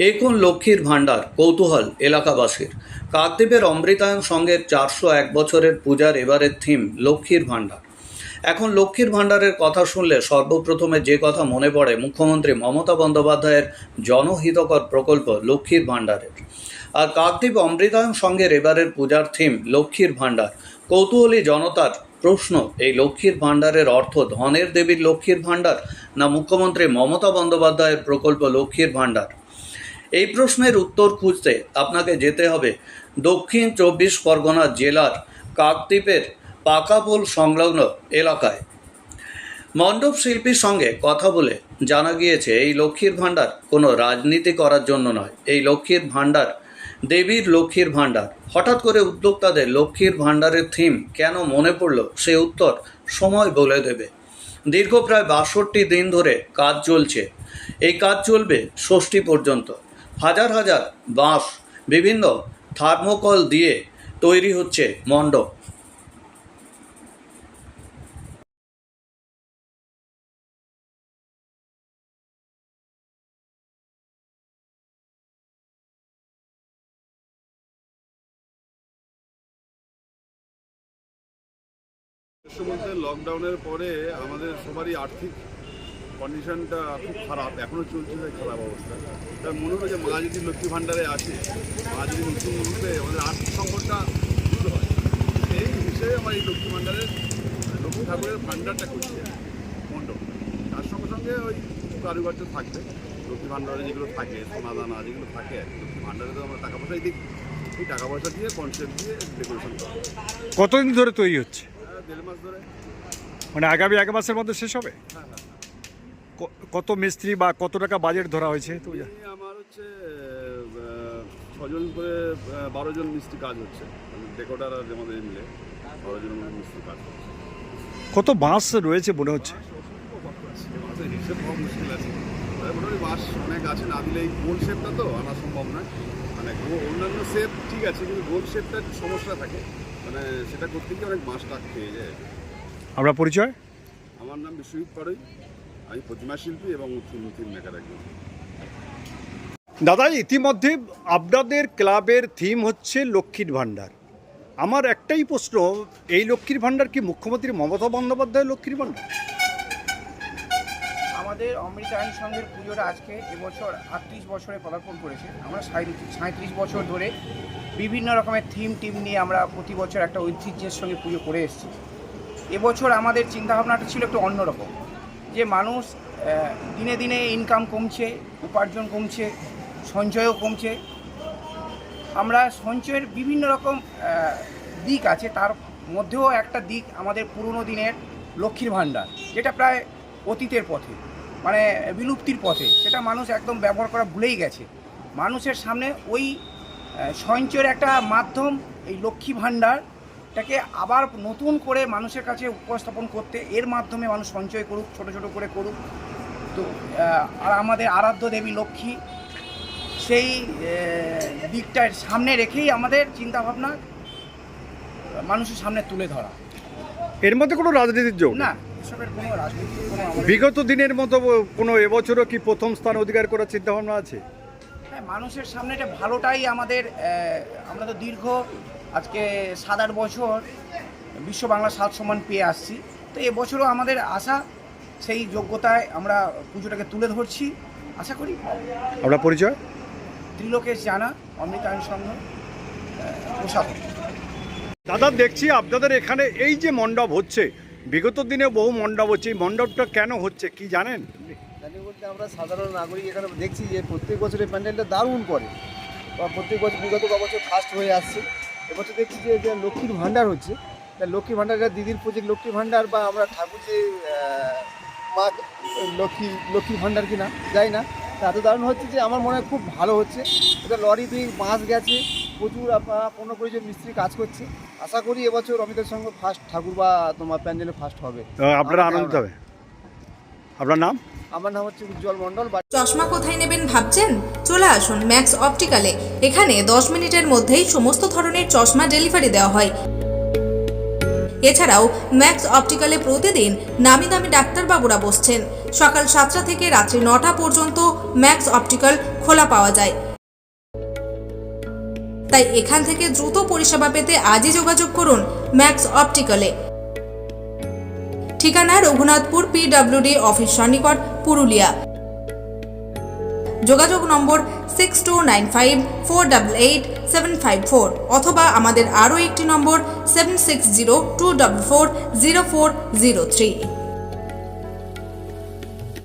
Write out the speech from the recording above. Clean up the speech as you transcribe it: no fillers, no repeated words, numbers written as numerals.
এখন লক্ষ্মীর ভাণ্ডার কৌতূহল এলাকাবাসীর। কাকদ্বীপের অমৃতায়ন সংঘের 401 বছরের পূজার এবারের থিম লক্ষ্মীর ভাণ্ডার। এখন লক্ষ্মীর ভাণ্ডারের কথা শুনলে সর্বপ্রথমে যে কথা মনে পড়ে মুখ্যমন্ত্রী মমতা বন্দ্যোপাধ্যায়ের জনহিতকর প্রকল্প লক্ষ্মীর ভাণ্ডারের। আর কাকদ্বীপ অমৃতায়ন সংঘের এবারের পূজার থিম লক্ষ্মীর ভাণ্ডার। কৌতূহলী জনতার প্রশ্ন, এই লক্ষ্মীর ভাণ্ডারের অর্থ ধনের দেবীর লক্ষ্মীর ভাণ্ডার, না মুখ্যমন্ত্রী মমতা বন্দ্যোপাধ্যায়ের প্রকল্প লক্ষ্মীর ভাণ্ডার? এই প্রশ্নের উত্তর খুঁজতে আপনাকে যেতে হবে দক্ষিণ 24 পরগনা জেলার কাকদ্বীপের পাকাপোল সংলগ্ন এলাকায়। মণ্ডপ শিল্পীর সঙ্গে কথা বলে জানা গিয়েছে, এই লক্ষ্মীর ভাণ্ডার কোনো রাজনীতি করার জন্য নয়। এই লক্ষ্মীর ভাণ্ডার দেবীর লক্ষ্মীর ভাণ্ডার। হঠাৎ করে উদ্যোক্তাদের লক্ষ্মীর ভাণ্ডারের থিম কেন মনে পড়ল, সে উত্তর সময় বলে দেবে। দীর্ঘ প্রায় 62 দিন ধরে কাজ চলছে। এই কাজ চলবে ষষ্ঠী পর্যন্ত। হাজার হাজার বাঁশ, বিভিন্ন থার্মোকল দিয়ে তৈরি হচ্ছে মণ্ডপ। বলতে লকডাউনের পরে আমাদের সবারই আর্থিক কন্ডিশনটা খুব খারাপ, এখনও চলছে খারাপ অবস্থা। তার মনে হলো যে মা যদি লক্ষ্মী ভাণ্ডারে আসে, মা যদি নতুন রূপে আমাদের আর্থিক সংকটটা দূর হয়, এই হিসেবে আমার এই লক্ষ্মী ভাণ্ডারের লক্ষ্মী ঠাকুরের ভাণ্ডারটা করছি মণ্ডপ। তার সঙ্গে সঙ্গে ওই কারুকার্য থাকবে, লক্ষ্মী ভাণ্ডারে যেগুলো থাকে, সোনা দানা যেগুলো থাকে, লক্ষ্মী ভাণ্ডারে তো আমরা টাকা পয়সাই দিই, এই টাকা পয়সা দিয়ে কনসেপ্ট দিয়ে ডেকোরেশন করা। কতদিন ধরে তৈরি হচ্ছে? 1.5 মাস ধরে। মানে আগামী 1 মাসের মধ্যে শেষ হবে? হ্যাঁ হ্যাঁ। কত মিস্ত্রি বা কত টাকা বাজেট ধরা হয়েছে? তো আমার হচ্ছে 6 জন করে 12 জন মিস্ত্রি কাজ হচ্ছে, ডেকোরেটর আর আমাদের মিলে 12 জন মিস্ত্রি কাজ হচ্ছে। কত বাঁশ রয়েছে মনে হচ্ছে? বাঁশের হিসেব হওয়া মুশকিল আছে, মোটামুটি বাঁশ অনেক আছে, না দিলে এই গোল শেপটা তো আনা সম্ভব নয়। মানে অন্যান্য শেপ ঠিক আছে, কিন্তু গোল শেপটা একটু সমস্যা থাকে, মানে সেটা করতে গিয়ে অনেক বাঁশ টাক খেয়ে যায়। আমরা পরিচয়? আমার নাম বিশ্বজিৎ পাড়ই, আমি প্রতিমা শিল্পী এবং থিম মেকার একজন। দাদা, ইতিমধ্যে আপনাদের ক্লাবের থিম হচ্ছে লক্ষ্মীর ভাণ্ডার। আমার একটাই প্রশ্ন, এই লক্ষ্মীর ভাণ্ডার কি মুখ্যমন্ত্রী মমতা বন্দ্যোপাধ্যায়ের লক্ষ্মীর ভাণ্ডার? আমাদের অমৃতায়ন সংঘের পুজোটা আজকে এবছর 38 বছরে পদার্পণ করেছে। আমরা 37 বছর ধরে বিভিন্ন রকমের থিম নিয়ে আমরা প্রতি বছর একটা ঐতিহ্যের সঙ্গে পুজো করে এসেছি। এবছর আমাদের চিন্তাভাবনাটা ছিল একটু অন্যরকম, যে মানুষ দিনে দিনে ইনকাম কমছে, উপার্জন কমছে, সঞ্চয়ও কমছে। আমরা সঞ্চয়ের বিভিন্ন রকম দিক আছে, তার মধ্যেও একটা দিক আমাদের পুরনো দিনের লক্ষ্মীর ভাণ্ডার, যেটা প্রায় অতীতের পথে, মানে বিলুপ্তির পথে। সেটা মানুষ একদম ব্যবহার করা ভুলেই গেছে। মানুষের সামনে ওই সঞ্চয়ের একটা মাধ্যম এই লক্ষ্মী ভাণ্ডারটাকে আবার নতুন করে মানুষের কাছে উপস্থাপন করতে, এর মাধ্যমে মানুষ সঞ্চয় করুক, ছোট ছোট করে করুক। তো আর আমাদের আরাধ্য দেবী লক্ষ্মী, সেই দিকটার সামনে রেখেই আমাদের চিন্তাভাবনা মানুষের সামনে তুলে ধরা। এর মধ্যে কোনো রাজনীতির যোগ না, এসবের কোনো রাজনীতি কোনো বিগত দিনের মতো কোনো এবছরও কি প্রথম স্থান অধিকার করার চিন্তাভাবনা আছে? হ্যাঁ, মানুষের সামনে এটা ভালোটাই আমাদের। আমরা তো দীর্ঘ আজকে 7-8 বছর বিশ্ব বাংলা সাত সম্মান পেয়ে আসছি। তো এবছরও আমাদের আশা, সেই যোগ্যতায় আমরা পুজোটাকে তুলে ধরছি, আশা করি। আমরা পরিচয়? ত্রিলোকেশ জানা, অমৃতায়ন সংঘ প্রশাসক। দাদা, দেখছি আপনাদের এখানে এই যে মণ্ডপ হচ্ছে, বিগত দিনে বহু মণ্ডপ হচ্ছে, এই মণ্ডপটা কেন হচ্ছে কি জানেন? জানি বলতে আমরা সাধারণ নাগরিক এখানে দেখছি যে প্রত্যেক বছর এই প্যান্ডেলটা দারুণ করে, বা প্রত্যেক বছর বিগত বছর ফার্স্ট হয়ে আসছে। এবছর দেখছি যে লক্ষ্মীর ভাণ্ডার হচ্ছে। তা লক্ষ্মীর ভাণ্ডারটা দিদির প্রজেক্ট লক্ষ্মীর ভাণ্ডার, বা আমরা ঠাকুর যে মা লক্ষ্মীর ভাণ্ডার কিনা যাই না, তা এত দারুণ হচ্ছে যে আমার মনে হয় খুব ভালো হচ্ছে। এটা লরি 2 বাস গেছে, প্রচুর 15-20 জন মিস্ত্রি কাজ করছে। আশা করি এবছর অমিতার সঙ্গে ফার্স্ট ঠাকুর বা তোমার প্যান্ডেলে ফার্স্ট হবে। আপনারা আনন্দ হবে। আপনার নাম? আমার নাম হচ্ছে উজ্জ্বল মণ্ডল। চশমা কোথায় নেবেন ভাবছেন? চলে আসুন ম্যাক্স অপটিক্যালে। এখানে 10 মিনিটের মধ্যেই সমস্ত ধরনের চশমা ডেলিভারি দেওয়া হয়। এছাড়াও ম্যাক্স অপটিক্যালে প্রতিদিন নামি দামি ডাক্তারবাবুরা বসছেন। সকাল 7টা থেকে রাত্রি 9টা পর্যন্ত ম্যাক্স অপটিক্যাল খোলা পাওয়া যায়। তাই এখান থেকে দ্রুত পরিষেবা পেতে আজই যোগাযোগ করুন ম্যাক্স অপটিক্যালে। ঠিকানা রঘুনাথপুর PWD অফিস সন্নিকট, পুরুলিয়া। যোগাযোগ নম্বর 6295488754 অথবা আমাদের আরও একটি নম্বর 7602440403।